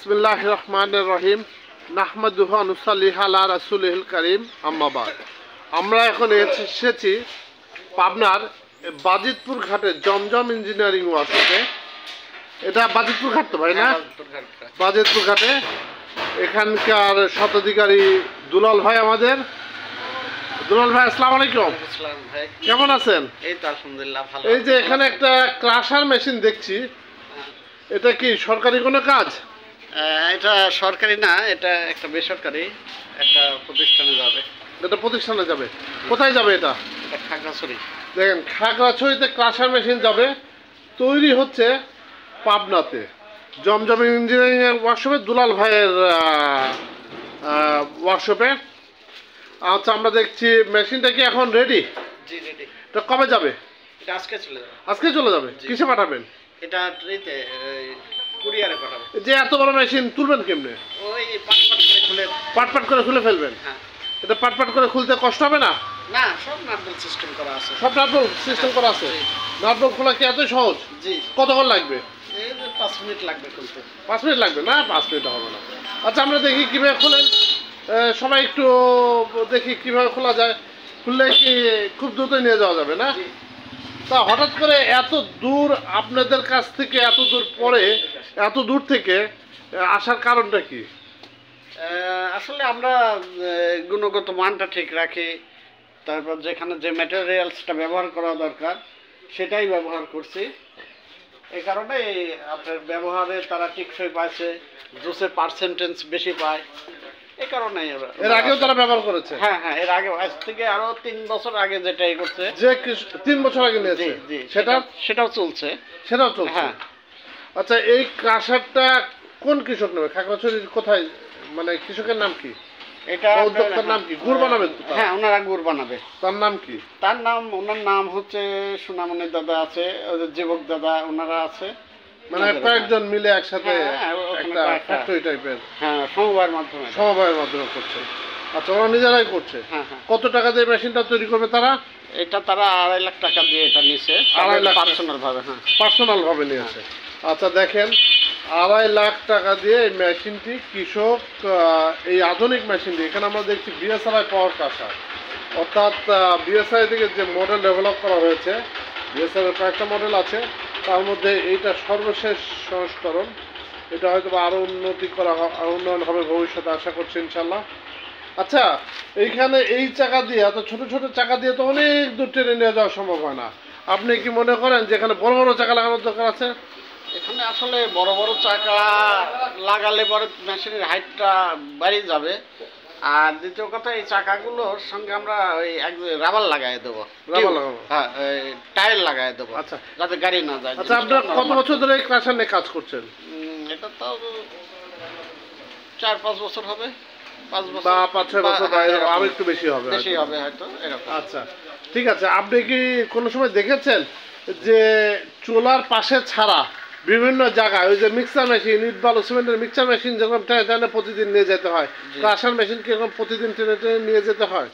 বিসমিল্লাহির রহমানির রহিম নাহমাদুহু ওয়া নুসাল্লি আলা রাসূলিল কারীম আম্মা বাদ। আমরা এখন এসেছি পাবনার বাজিতপুর ঘাটে জমজম ইঞ্জিনিয়ারিং ওয়ার্কশপে। এটা বাজিতপুর ঘাট তো ভাই না? বাজিতপুর ঘাটে এখানকার শতাধিকারী দুলাল ভাই আমাদের। দুলাল ভাই আসসালামু আলাইকুম। আসসালাম ভাই, কেমন আছেন? এই তো আলহামদুলিল্লাহ ভালো। এই যে এখানে একটা ক্রাশার মেশিন দেখছি, এটা কি সরকারি কোনো কাজ? এটা সরকারি না, এটা একটা বেসরকারি একটা প্রতিষ্ঠানে যাবে। এটা প্রতিষ্ঠানে যাবে? কোথায় যাবে এটা? এটা খাগড়াছড়ি। দেখেন খাগড়াছড়িতে ক্রাশার মেশিন যাবে, তৈরি হচ্ছে পাবনাতে জমজম ইঞ্জিনিয়ারিং ওয়ার্কশপে, দুলাল ভাইয়ের ওয়ার্কশপে। আচ্ছা, আমরা দেখছি মেশিনটা কি এখন রেডি? জি রেডি। এটা কবে যাবে? এটা আজকে চলে যাবে। আজকে চলে যাবে? কিসে পাঠাবেন? এটা ট্রেতে কুরিয়ারে পাঠাবো। যে এত বড় মেশিন তুলবেন কেমনে? ওই পাট করে খুলে ফেলবেন? হ্যাঁ। এটা পাট করে খুলতে কষ্ট হবে না? না, সব নাটবল সিস্টেম করা আছে। সব নাটবল সিস্টেম করা আছে? নাটবল খোলা কি এত সহজ? জি। কতক্ষণ লাগবে? এই 5 মিনিট লাগবে খুলতে। 5 মিনিট লাগবে না? 5 মিনিট হবে না। আচ্ছা, আমরা দেখি কিভাবে খোলেন, সবাই একটু দেখি কিভাবে খোলা যায়। খুললে কি খুব দ্রুত নিয়ে যাওয়া যাবে না? তা হঠাৎ করে এত দূর আপনাদের কাছ থেকে, এত দূর পরে এত দূর থেকে আসার কারণটা কি? আসলে আমরা গুণগত মানটা ঠিক রাখি, তারপর যেখানে যে ম্যাটেরিয়ালসটা ব্যবহার করা দরকার সেটাই ব্যবহার করছি। এই কারণে আপনার ব্যবহারে তারা টিকসই পাইছে, জুসের পার্সেন্টেজ বেশি পায়, এই কারণেই। এর আগেও তারা ব্যবহার করেছে? হ্যাঁ হ্যাঁ, এর আগে আজ থেকে আরো 3 বছর আগে যেটাই করছে, যে 3 বছর আগে নিয়েছে, সেটাও চলছে। সেটাও চলছে? হ্যাঁ। আচ্ছা, এই ক্রাশারটা কোন কৃষক নেবে? খাগড়াছড়ির কোথায়, মানে কৃষকের নাম কি? এটা উদ্যোক্তার নাম কি? গুড় বানাবে? হ্যাঁ, ওনারা গুড় বানাবে। তার নাম কি? ওনার নাম হচ্ছে সোনামণি দাদা আছে, ওদের যুবক দাদা ওনারা আছে, মানে কয়েকজন মিলে একসাথে একটা ফ্যাক্টরি টাইপের। হ্যাঁ, সমবায়ের মাধ্যমে করছে। আচ্ছা, ওরা নিজেরাই করছে? হ্যাঁ। কত টাকা দিয়ে মেশিনটা তৈরি করবে তারা? এটা তারা 2.5 লাখ টাকা দিয়ে এটা নিছে, 2.5 লাখ পার্সোনাল ভাবে। হ্যাঁ, পার্সোনাল ভাবে নিয়েছে। আচ্ছা, দেখেন 2.5 লাখ টাকা দিয়ে এই মেশিনটি কৃষক, এই আধুনিক মেশিনটি, এখানে আমরা দেখছি বিএসআই পাওয়ার ক্রাশার, অর্থাৎ বিএসআই থেকে যে মডেল ডেভেলপ করা হয়েছে, বিএসআই এর কয়েকটা মডেল আছে, তার মধ্যে এইটা সর্বশেষ সংস্করণ। এটা হয়তো আরও উন্নয়ন হবে ভবিষ্যতে, আশা করছি ইনশাল্লাহ। আচ্ছা, এইখানে এই চাকা দিয়ে, এত ছোট ছোট চাকা দিয়ে তো অনেক দূর টেনে নিয়ে যাওয়া সম্ভব হয় না। আপনি কি মনে করেন যে এখানে বড় বড় চাকা লাগানোর দরকার আছে? এখানে আসলে বড় বড় চাকা লাগালে পরে মেশিনের হাইটটা বাড়িয়ে যাবে। আর দ্বিতীয় কথা, এই চাকাগুলোর সঙ্গে আমরা ওই রাবার লাগাই দেবো। হ্যাঁ, টায়ার লাগাই দেবো। আচ্ছা, যাতে গাড়ি না যায়। আচ্ছা, আপনারা কত বছর ধরে এই ক্রাশার নিয়ে কাজ করছেন? এটা তো 4-5 বছর হবে। 5 বছর বা 5-6 বছর, আরো একটু বেশি হবে হয়তো এরকম। আচ্ছা, ঠিক আছে। আপনি কি কোনো সময় দেখেছেন যে চুলার পাশে ছাড়া বিভিন্ন জায়গায় ওই যে মিক্সার মেশিন, ইট বালু সিমেন্টের মিক্সার মেশিন যেরকম টেনে প্রতিদিন নিয়ে যেতে হয়, ক্রাশার মেশিন কি এরকম প্রতিদিন টেনে নিয়ে যেতে হয়?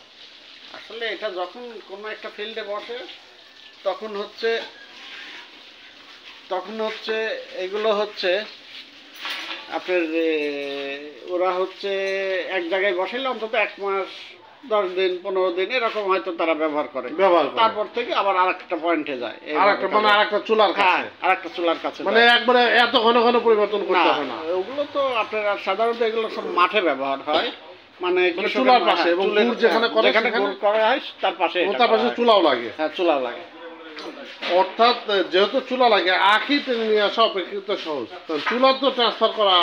আসলে এটা যখন কোনো একটা ফিল্ডে বসে তখন হচ্ছে এগুলো হচ্ছে আপনার ওরা হচ্ছে এক জায়গায় বসাইলে অন্তত 1 মাস 10 দিন 15 দিন এরকম হয়তো তারা ব্যবহার করে। তারপর থেকে আবার আরেকটা পয়েন্টে যায়, আরেকটা চুলার কাছে, মানে একবারে এত ঘন ঘন পরিবর্তন করতে হয় না। ওগুলো তো আপনার সাধারণত এগুলো সব মাঠে ব্যবহার হয়, মানে চুলার পাশে, এবং যেখানে করা হয় তার পাশে চুলাও লাগে। হ্যাঁ, চুলাও লাগে। অর্থাৎ যেহেতু চুলা লাগে, আখি টেনে নিয়ে আসা অপেক্ষিত সহজ। চুলা তো ট্রান্সফার করা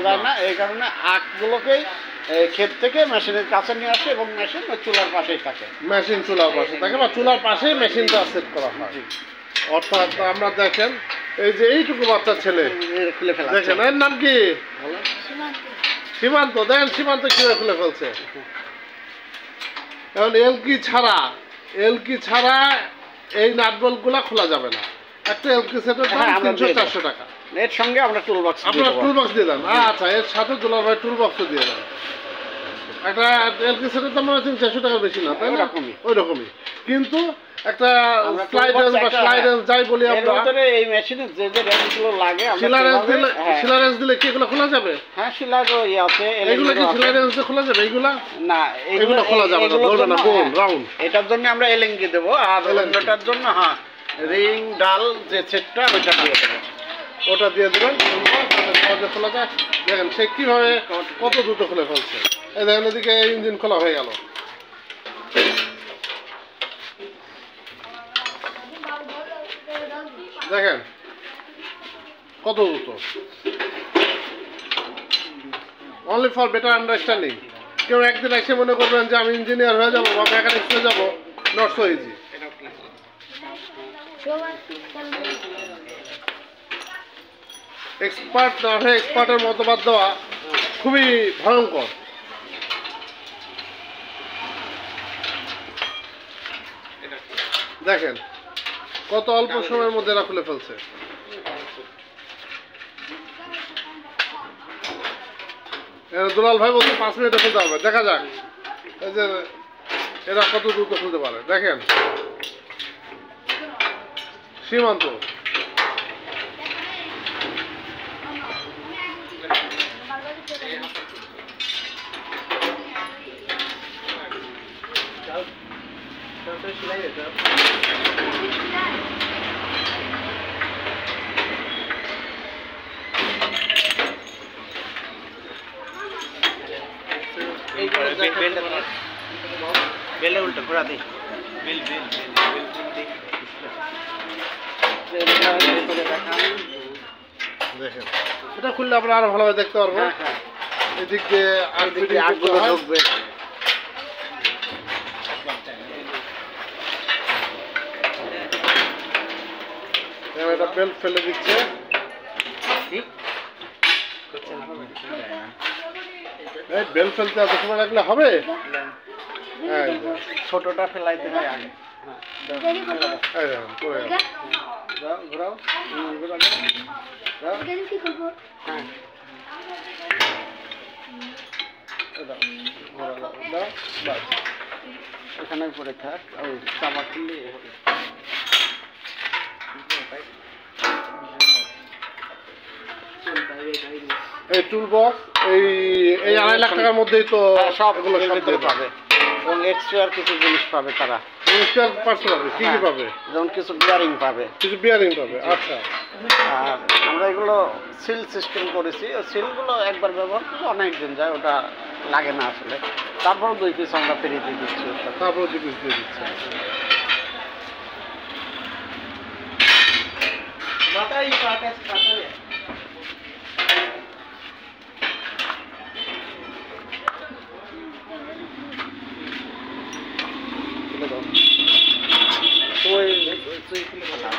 যায় না, এই কারণে আখগুলোকেই ক্ষেত থেকে মেশিনের কাছে নিয়ে আসে এবং মেশিন চুলার পাশেই থাকে। মেশিন চুলার পাশে থাকে বা চুলার পাশেই মেশিনটা সেট করা হয়। অর্থাৎ আমরা দেখেন এই যে এইটুকু বাচ্চা ছেলে, দেখেন এর নাম কি? সীমান্ত। দেখেন সীমান্ত কিভাবে খুলে ফেলছে। এখন এলকি ছাড়া এই নাটবল্ট গুলা খোলা যাবে না। একটা এলকি সেটের দাম 300-400 টাকা। এর সঙ্গে আমরা টুলবক্স দিয়ে দেন। আচ্ছা, এর সাথে দুলাল ভাই টুলবক্সও দিয়ে দেন। একটা এলকি সেটের দাম 300-400 টাকার বেশি না, তাই না? ওই রকমই। কিন্তু একটা আমরা স্লাইডার বা একটা- স্লাইডার যাই বলি এর আমরা, ভিতরে এই মেশিনে যে যে রেঞ্জগুলো লাগে আমরা শিলারেঞ্জ সেভাবে- দিলে, হ্যাঁ, শিলারেঞ্জ দিলে কি এগুলো খোলা যাবে? হ্যাঁ শিলারও ইয়ে আছে, এগুলো কি এলএনজিরও আছে। শিলারেঞ্জ দিয়ে খোলা যাবে? এইগুলা না এগুলো খোলা যাবে না, এগুলোর ধরবে না, জন্য- গোল হ্যাঁ, রাউন্ড। এটার জন্য আমরা এলএনজি দেবো, আর এলএনজি। অন্যটার জন্য হ্যাঁ রিং ডাল যে সেটটা ওইটা দিয়ে দেবো। ওটা দিয়ে দেবেন, সহজে খোলা যায়। দেখেন সে কিভাবে কত দ্রুত খুলে ফেলছে। এই দেখেন এদিকে ইঞ্জিন খোলা হয়ে গেল। দেখেন কত দ্রুত, অনলি ফর বেটার আন্ডারস্ট্যান্ডিং। কেউ একদিন এসে মনে করবেন যে আমি ইঞ্জিনিয়ার হয়ে যাবো বা মেকানিক্স হয়ে যাবো, নট সো ইজি। এক্সপার্ট না হয়ে এক্সপার্টের মতবাদ দেওয়া খুবই ভয়ঙ্কর। দেখেন কত অল্প সময়ের মধ্যে এরা খুলে ফেলছে। দুলাল ভাই বলছে 5 মিনিটে খুলতে হবে, দেখা যাক এই যে এরা কত দ্রুত খুলতে পারে। দেখেন সীমান্ত, বেলে উল্টো ঘোরা দিই। দেখেন এটা খুললে আমরা আরো ভালোভাবে দেখতে পারবো। হ্যাঁ হ্যাঁ, এদিক দিয়ে আর এদিকে আগগুলো ঢুকবে। এটা বেল্ট ফেলে দিচ্ছে। এই বেল্ট ফেলতে এত সময় লাগলে হবে? এই যে, ছোটটা ফেলাইতে হয় আগে। এই দেখেন, পড়ে গেল। যাও ঘোরাও, ঘোরাও, যাও। হ্যাঁ দাও, ঘোরাও, দাও, দাও, বাস। এখানে পরে থাক, ওই চাপা খুললে হবে। এই টুল বক্স এই এই 2.5 লাখ টাকার মধ্যেই তো হ্যাঁ, সব এগুলো এর সব ভিতরে দিয়ে পাবে, এবং এক্সট্রা কিছু জিনিস পাবে তারা। স্পেয়ার পার্টস পাবে, কি কি হ্যাঁ, পাবে? যেমন কিছু বিয়ারিং পাবে। কিছু বিয়ারিং পাবে, আচ্ছা। আর আমরা এগুলো সিল সিস্টেম করেছি, ওই সিলগুলো একবার ব্যবহার করলে অনেক দিন যায়, ওটা লাগে না আসলে। তারপর 2 পিস আমরা ফ্রি দিয়ে দিচ্ছি ওটা। তারপর জিনিস দিয়ে দিচ্ছে। তুলে দাও। ওই তুই খুলে ফেলা।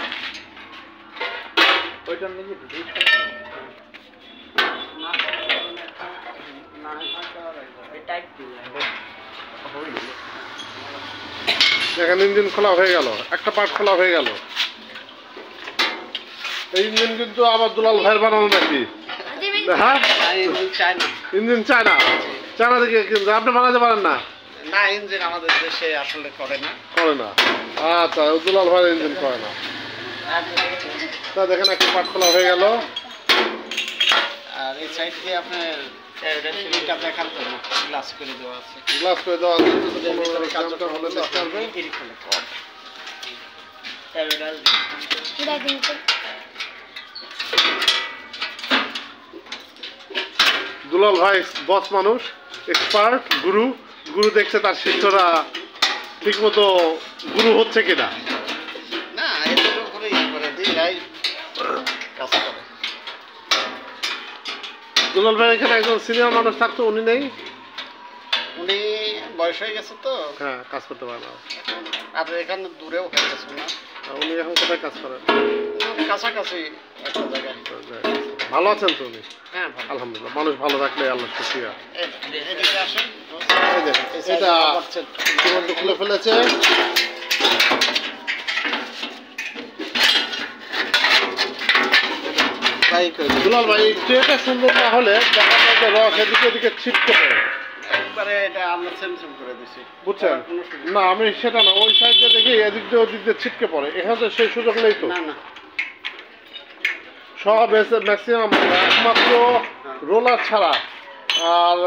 ওইটার নিচে ঢুকে দেখেন ইঞ্জিন খোলা হয়ে গেল, একটা পার্ট খোলা হয়ে গেল। এই ইঞ্জিন কিন্তু আবার দুলাল ভাইয়ের বানানো নাকি? হ্যাঁ, চায় না। ইঞ্জিন চায় না, চায়না থেকে কিন্তু আপনি বানাতে পারেন না? না, ইঞ্জিন আমাদের দেশে আসলে করে না। করে না, আচ্ছা, দুলাল ভাইয়ের ইঞ্জিন করে না। তা দেখেন একটা পার্ট খোলা হয়ে গেল। আর এই সাইড দিয়ে আপনার এটা দেখার জন্য গ্লাস করে দেওয়া আছে। গ্লাস করে দেওয়া আছে, এর ভিতরে কাজটা হলে দেখতে পারবে। দুলাল ভাই বস মানুষ, এক্সপার্ট, গুরু। গুরু দেখছে তার শিষ্যরা ঠিক মতো গুরু হচ্ছে কিনা। না, এগুলো করে ইয়ে করে দিই, যাই কাজ করে। দুলাল ভাই এখানে একজন সিনিয়র মানুষ থাকতো, উনি নেই। উনি বয়স হয়ে গেছে তো, হ্যাঁ, কাজ করতে পারে না। আর এখানে দূরেও হয়ে গেছে না। উনি এখন কোথায় কাজ করেন? কাছাকাছি একটা জায়গায়। ভালো আছেন তো উনি? হ্যাঁ ভালো। আলহামদুলিল্লাহ, মানুষ ভালো থাকলে আল্লাহ শুকরিয়া। এদিকে আসেন। এই দেখেন, এই সাইডে এটা আবার চেক। সীমান্ত খুলে ফেলেছে। তাই করি। দুলাল ভাই, ট্রেটা সুন্দর না হলে দেখা যায় যে রস এদিকে এদিকে ছিটকে পড়ে। একবারে এটা আমরা সেম করে দিছি, বুঝছেন? না আমি সেটা না, ওই সাইডে দেখি এদিক দিয়ে ওদিক দিয়ে ছিটকে পড়ে, এখানে তো সেই সুযোগ নেই তো। না না সব এসে ম্যাক্সিমাম একমাত্র রোলার ছাড়া আর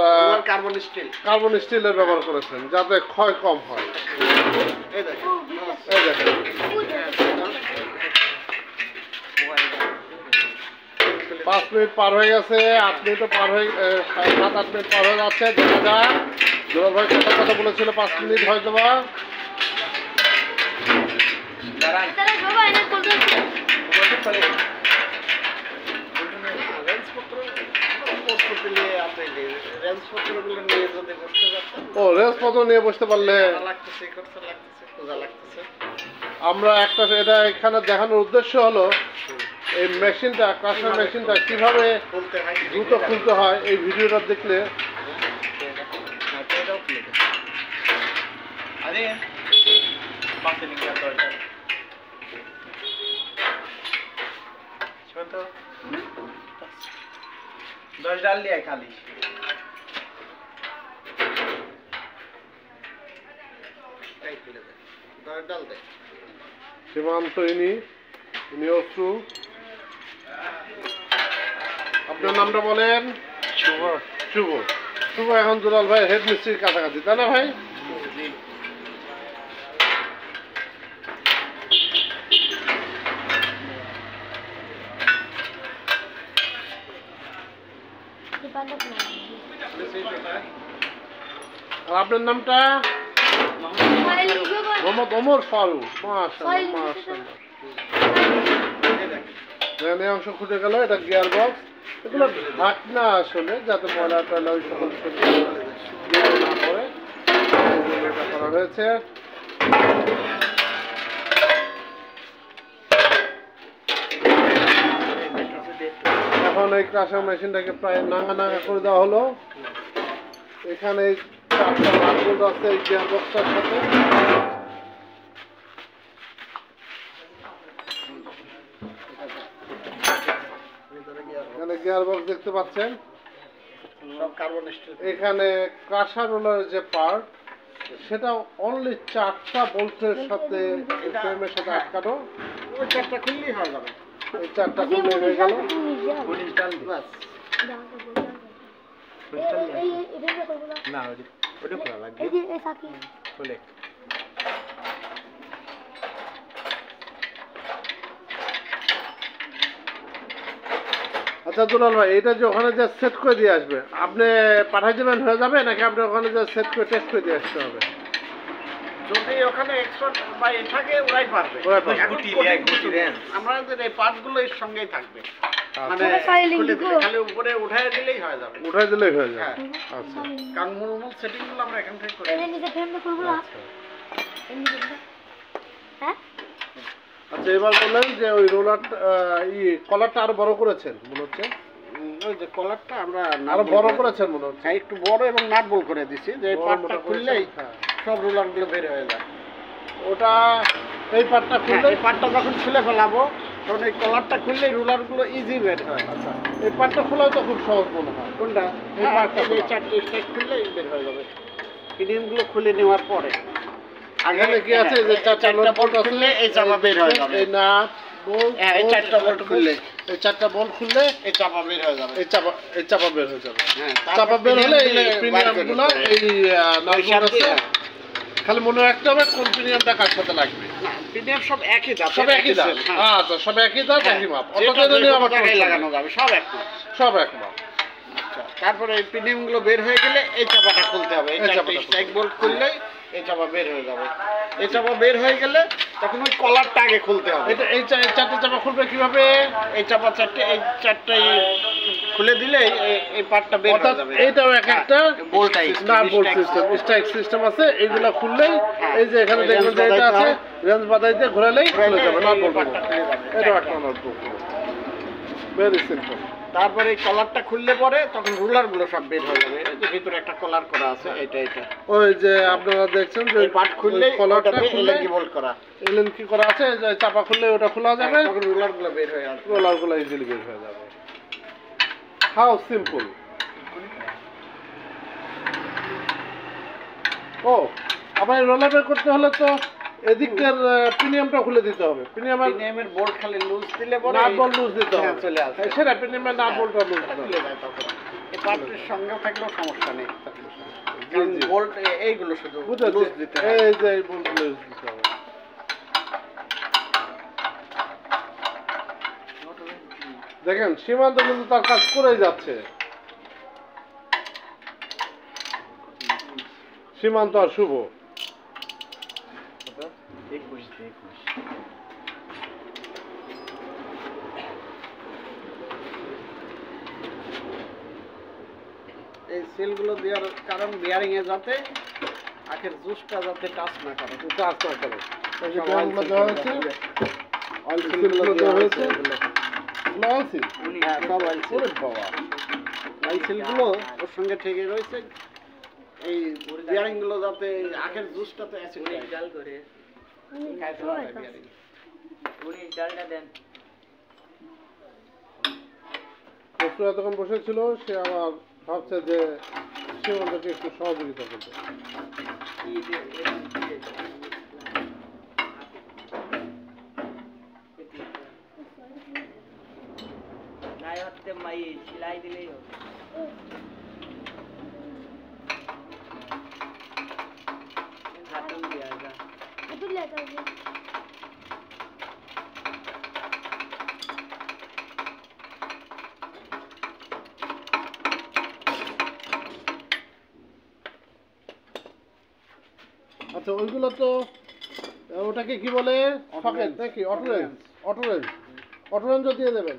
কার্বন স্টিলের ব্যবহার করেছেন যাতে ক্ষয় কম হয়। এই দেখেন এই দেখেন 5 মিনিট পার হয়ে গেছে, 8 মিনিটও পার হয়ে 7-8 মিনিট পার হয়ে যাচ্ছে। দেখা যাক জোরাল ভাই কথা বলেছিল 5 মিনিট হয়তো বা। ও রেঞ্জপত্র নিয়ে বসতে পারলে আমরা একটা, এটা এখানে দেখানোর উদ্দেশ্য হলো এই মেশিনটা, কাঁসার মেশিনটা কিভাবে দ্রুত খুলতে হয় এই ভিডিওটা দেখলে डाल दिया खाली সীমান্ত ইনি অশ্রু। আপনার নামটা বলেন? শুভ। শুভ, শুভ এখন দুলাল ভাই হেড মিস্ত্রির কাছাকাছি, তাই না ভাই? আর আপনার নামটা? মোহাম্মদ ওমর ফারুক। মাশাআল্লাহ মাশাআল্লাহ। এই অংশ খুঁজে গেল, এটা গিয়ার বক্স। এগুলো ঢাকনা আসলে যাতে ময়লা টয়লা ওই সকল না পড়ে এটা করা হয়েছে। এখন এই ক্রাশার মেশিনটাকে প্রায় নাঙ্গা নাঙ্গা করে দেওয়া হলো। এখানে 4টা নাটবোল্ট আছে এই গিয়ার বক্সটার সাথে। এখানে গিয়ার বক্স দেখতে পাচ্ছেন, সব কার্বন স্টিল। এখানে ক্রাশার রোলার যে পার্ট সেটা অনলি 4টা বোল্টের সাথে ফ্রেমের সাথে আটকানো। ওই 4টা খুললেই হয়ে যাবে। এই 4টা খুলে হয়ে গেল। ना ওটা খোলা লাগবে খুলে আচ্ছা দুলাল ভাই, এটা যে ওখানে যে সেট করে দিয়ে আসবে আপনি পাঠাই দেবেন, হয়ে যাবে নাকি আপনি ওখানে যে সেট করে টেস্ট করে দিয়ে আসতে হবে? যদি ওখানে এক্সপার্ট বা এ থাকে ওরাই পারবে। আমাদের এই পার্টগুলো এর সঙ্গেই থাকবে, মানে খালি উপরে উঠাই দিলেই হয়ে যাবে। উঠাই দিলেই হয়ে যাবে। আচ্ছা, কারণ মূল সেটিংগুলো আমরা এখান থেকে করি। আচ্ছা এবার বললেন যে ওই রোলারটা কলারটা আরো বড় করেছেন মনে হচ্ছে। ওই যে কলারটা আমরা আরো বড় করেছেন মনে হচ্ছে। হ্যাঁ, একটু বড় এবং নাট বল করে দিছি যে এই পার্টটা খুললেই সব রোলারগুলো বের হয়ে যায়। ওটা এই পার্টটা খুললে, এই পার্টটা যখন খুলে ফেলাবো তখন এই কলারটা খুললেই রোলারগুলো ইজি বের হয়। আচ্ছা এই পার্টটা খোলাও তো খুব সহজ মনে হয়। কোনটা? এই পার্টটা এই চারটে স্টাইল খুললেই বের হয়ে যাবে। পিডিএমগুলো খুলে নেওয়ার পরে এখানে কি আছে যে 4টা বোল্ট খুললে এই চাপা বের হয়ে যাবে। এই নাট বোল্ট, এই 4টা বোল্ট খুললে, এই 4টা বোল্ট খুললে এই চাপা বের হয়ে যাবে। এই চাপা বের হয়ে যাবে। হ্যাঁ, চাপা বের হলে এই প্রিমিয়ামগুলো এই নাটগুলো আছে। খালি মনে রাখতে হবে কোন প্রিমিয়ামটা কার সাথে লাগবে। না, পিডিএম সব একই দাম, সব একই দাম। আচ্ছা সব একই দাম, একই মাপ। অতটা নিয়ে আবার লাগানো যাবে, সব এক মাপ। সব এক মাপ। আচ্ছা, তারপরে এই পিডিএম গুলো বের হয়ে গেলে এই চাপাটা খুলতে হবে। এই চাপাটা স্ট্রাইক বোল্ট খুললেই এই চাপা বের হয়ে যাবে। এই চাপা বের হয়ে গেলে তখন ওই কলারটা আগে খুলতে হবে। এটা এই 4টে চাপা খুলবে কিভাবে? এই চাপা 4টে, এই 4টাই খুলে দিলে এই পার্টটা বের হয়ে যাবে। এইটাও এক একটা বোল্ট টাইপ না, বোল্ট সিস্টেম, স্ট্রাইক সিস্টেম আছে। এইগুলা খুললেই এই যে এখানে দেখবেন যে এটা আছে, রেঞ্জ বাদাই দিয়ে ঘোরালেই খুলে যাবে। না বোল্ট এটা একটা নোটবুক, ভেরি সিম্পল। তারপরে এই কলারটা খুললে পরে তখন রুলারগুলো সব বের হয়ে যাবে। এই যে ভিতরে একটা কলার করা আছে, এটা ওই যে আপনারা দেখছেন যে এই পার্ট খুললে কলারটা খুললে এলএনজি বোল্ট করা, এলএন কি করা আছে, যে চাপা খুললে ওটা খোলা যাবে, তখন রুলারগুলো বের হয়ে আসবে। রোলারগুলো ইজিলি বের হয়ে যাবে। How simple. ও আবার রোলার বের করতে হলে তো এদিকটার প্রিমিয়ামটা খুলে দিতে হবে। প্রিমিয়ামের বোল্ট খালি লুজ দিলে পরে নাট বল লুজ দিতে হ্যাঁ, হবে। চলে আসে। সেটা প্রিমিয়ামের নাট বলটা লুজ দিতে খুলে হবে। যায় তখন। এই পার্টের সঙ্গে থাকলেও সমস্যা নেই। জি, কারণ জি। বোল্ট এইগুলো শুধু বুঝেছি। লুজ দিতে হয়। এই যে এই বলটা লুজ দিতে হবে। দেখেন সীমান্ত কিন্তু তার কাজ করেই যাচ্ছে। সীমান্ত আর শুভ এই সেলগুলো দেওয়ার কারণ বিয়ারিং এ যাতে আখের জুসটা যাতে টাচ না করে। কাজ না করে। এই যে সব ব্যায়ামগুলো oil দেওয়া seal হয়েছে, অয়েল সিলগুলো সিলগুলো দেওয়া দেওয়া হয়েছে। হয়েছে এগুলো। লাল সিল। হ্যাঁ, সব অয়েল সিল। ওরে বাবা। অয়েল সিলগুলো ওর সঙ্গে থেকে রয়েছে। এই বিয়ারিং গুলো যাতে আখের জুসটাতে অ্যাসিড ডাল করে খাইতে পারে বিয়ারিং। উনি ডালটা দেন। প্রশ্ন এতক্ষণ বসেছিল, সে আবার ভাবছে যে সীমান্তকে একটু সহযোগিতা করবে। নাই হতে মাই সেলাই দিলেই হবে। খাতম দেয়া যা। আচ্ছা ওইগুলো তো ওটাকে কি বলে? সকেট নাকি? অটোরেঞ্জ। অটোরেঞ্জ। অটোরেঞ্জও দিয়ে দেবেন।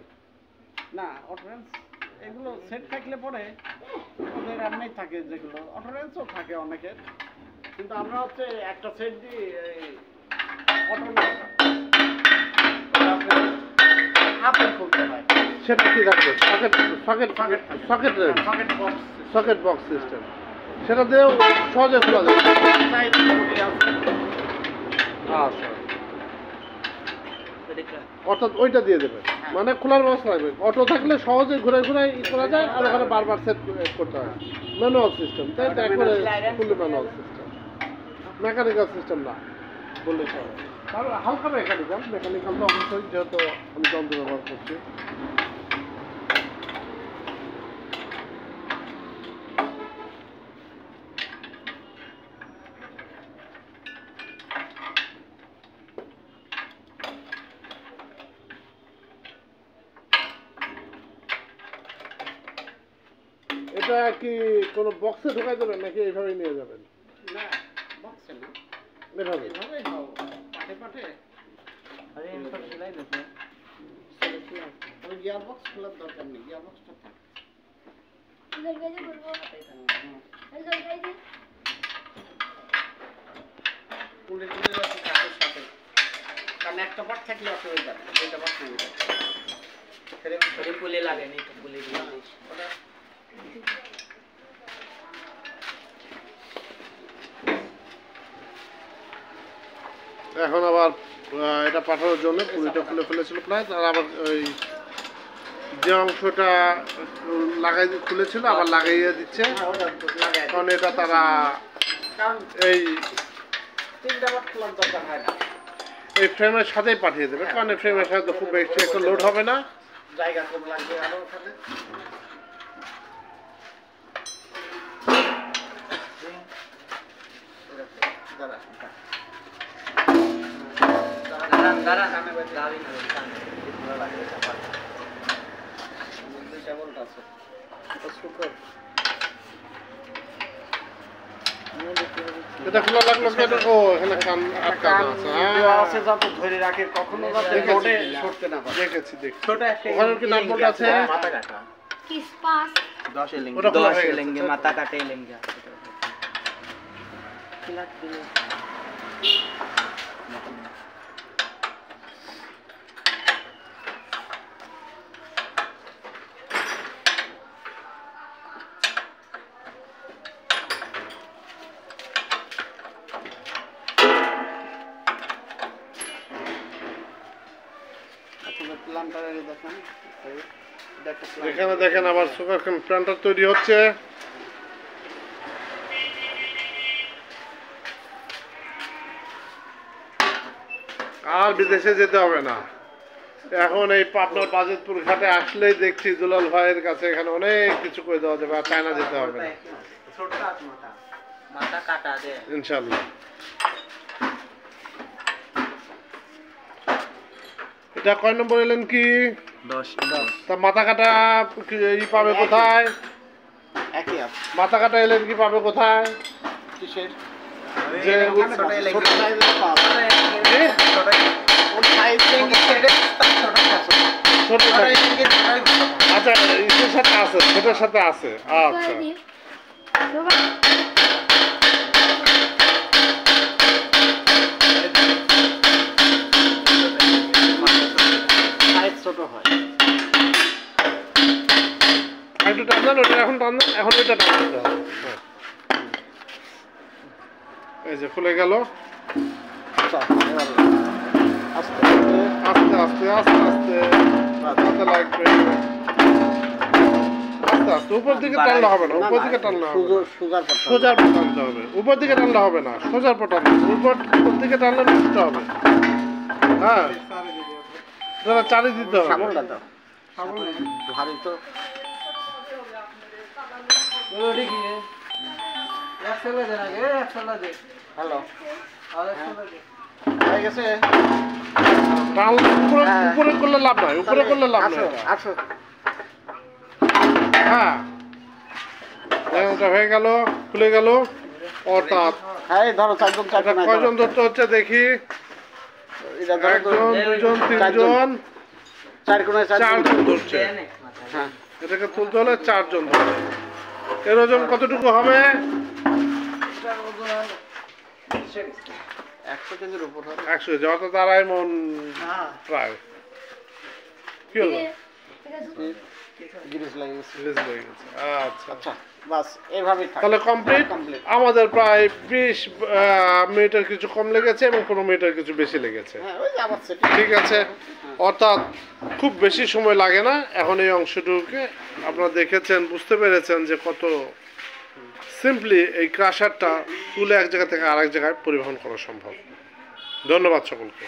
না অটোরেন্স এগুলো সেট থাকলে পরে ওদের এমনি থাকে, যেগুলো অটোরেন্সও থাকে অনেকের, কিন্তু আমরা হচ্ছে একটা সেট দিই হাফে খুলতে হয়। সেটা কি রাখবে? Socket socket socket socket range, socket box socket box system. সেটা দিয়েও সহজে খোলা যাবে। আচ্ছা, দেখা অর্থাৎ ওইটা দিয়ে দেবেন, মানে খোলার ব্যবস্থা থাকবে। অটো থাকলে সহজে ঘুরে ঘুরে ই করা যায়, আর ওখানে বারবার সেট করতে হয়। ম্যানুয়াল সিস্টেম, তাই তো? একবারে ফুলি ম্যানুয়াল সিস্টেম, মেকানিক্যাল সিস্টেম না বললে চলে। তাহলে হালকা মেকানিক্যাল। মেকানিক্যাল তো অবশ্যই, যেহেতু আমি যন্ত্র ব্যবহার করছি। এটা কি কোনো বক্সে ঢোকাই দেবেন নাকি এইভাবেই নিয়ে যাবেন? না বক্সে না, এভাবে এভাবেই নাও, পাটে পাটে। আরে সব সেলাই দিতে। তবে গিয়ার বক্স খোলার দরকার নেই, গিয়ার বক্সটা থাকে। পুলে টুলে রাখি কাঠের সাথে, কারণ একটা পাট থাকলে অসুবিধা নেই, দুইটা পাট নেই। ওরে পুলে লাগে নি তো পুলে দিয়ে দিই। ওটা এখন আবার এটা পাঠানোর জন্য পুরিটা খুলে ফেলেছিল প্রায়, তার আবার ওই যে অংশটা খুলেছিল আবার লাগাইয়ে দিচ্ছে, ওটা লাগাই, কারণ এটা তারা কারণ এই তিনটা পাট খোলার দরকার হয় না, এই ফ্রেমের সাথেই পাঠিয়ে দেবে, কারণ এই ফ্রেমের সাথে তো খুব বেশি একটা লোড হবে না। জায়গা কম লাগবে আরো ওখানে। দাঁড়া দাবি না ভালো লাগে দুইটা বোল্ট আছে, এটা সুপার। এটা খোলা লাগলো কেন? ও এখানে কান আটকানো আছে। দেওয়া আছে যাতে ধরে রাখে, কখনো যাতে দেখেছি। রোডে সরতে না পারে। দেখেছি দেখছি। ছোট একটা ওখানে কি নাম বোর্ড আছে? মাথা কাটা किस पास 10 लेंगे ওটা খোলা 10 হয়ে গেছে। लेंगे माथा काटे लेंगे खिलाट दिले আসলে প্ল্যান্টারের দেখেন, এটা একটা এখানে দেখেন আবার সুগার প্ল্যান্টার তৈরি হচ্ছে। আর বিদেশে যেতে হবে না। এখন এই পাবনার বাজিতপুর ঘাটে আসলেই দেখছি দুলাল ভাইয়ের কাছে এখানে অনেক কিছু করে দেওয়া যাবে, আর চায়না যেতে হবে না ছোট মাথা মাথা কাটা দে ইনশাল্লাহ। এটা কয় নম্বর এলেন কি? 10 তা মাথা কাটা ই পাবে কোথায়? একই আছে। মাথা কাটা এলেন কি পাবে কোথায়? কিসের? যে ছোট সাইজের পাওয়া যায়। এ? ওর সাইজ ছোট size। আচ্ছা ইসের সাথে আছে, সেটার সাথে আছে। আচ্ছা সাইজ ছোট হয়। একটু টান দেন, ওটা এখন টান দেন, এখন ওইটা টান দিতে হবে। হ্যাঁ। এই যে খুলে গেল। আচ্ছা, এবার আস্তে আস্তে আস্তে আস্তে আস্তে হাতে লাগবে। আস্তে আস্তে উপর দিকে টানলে হবে না, উপর দিকে টানলে হবে না। সুগার পড়তে হবে। সোজার পর টানতে হবে, উপর দিকে টানলে হবে না, সোজার পর টানতে হবে। উপর দিকে টানলে নষ্ট হবে। হ্যাঁ দাদা চালিয়ে দিতে হবে। সামনটা দাও। ভারী তো। হ্যালো, হয়ে গেছে? টান উপরে করলে লাভ নাই, উপরে করলে লাভ নাই আসো, এটা। আসো। হ্যাঁ দেখেন এটা হয়ে গেল, খুলে গেল। অর্থাৎ হ্যাঁ, এই ধরো চারজন এটা চারজন কয়জন ধরতে হচ্ছে দেখি? এটা ধরো তো। একজন, দুজন, তিনজন, চার কোণায় চারজন ধরছে। হ্যাঁ, এটাকে তুলতে হলে 4 জন ধরছে। এর ওজন কতটুকু হবে? 100 কেজির উপর হবে। 100 কেজি, অর্থাৎ 2.5 মণ প্রায়। কি হলো? গিরিশ লেগে গেছে। রিলিজ হয়ে গেছে। আচ্ছা আচ্ছা, বাস এইভাবেই থাক। তাহলে কমপ্লিট। কমপ্লিট। আমাদের প্রায় 20 মিনিটের কিছু কম লেগেছে এবং 15 মিনিটের কিছু বেশি লেগেছে। হ্যাঁ, ওই যে আবার সেটিং। ঠিক আছে, অর্থাৎ খুব বেশি সময় লাগে না। এখন এই অংশটুকুকে আপনারা দেখেছেন, বুঝতে পেরেছেন যে কত সিম্পলি এই ক্রাশারটা তুলে এক জায়গা থেকে আরেক জায়গায় পরিবহন করা সম্ভব। ধন্যবাদ সকলকে।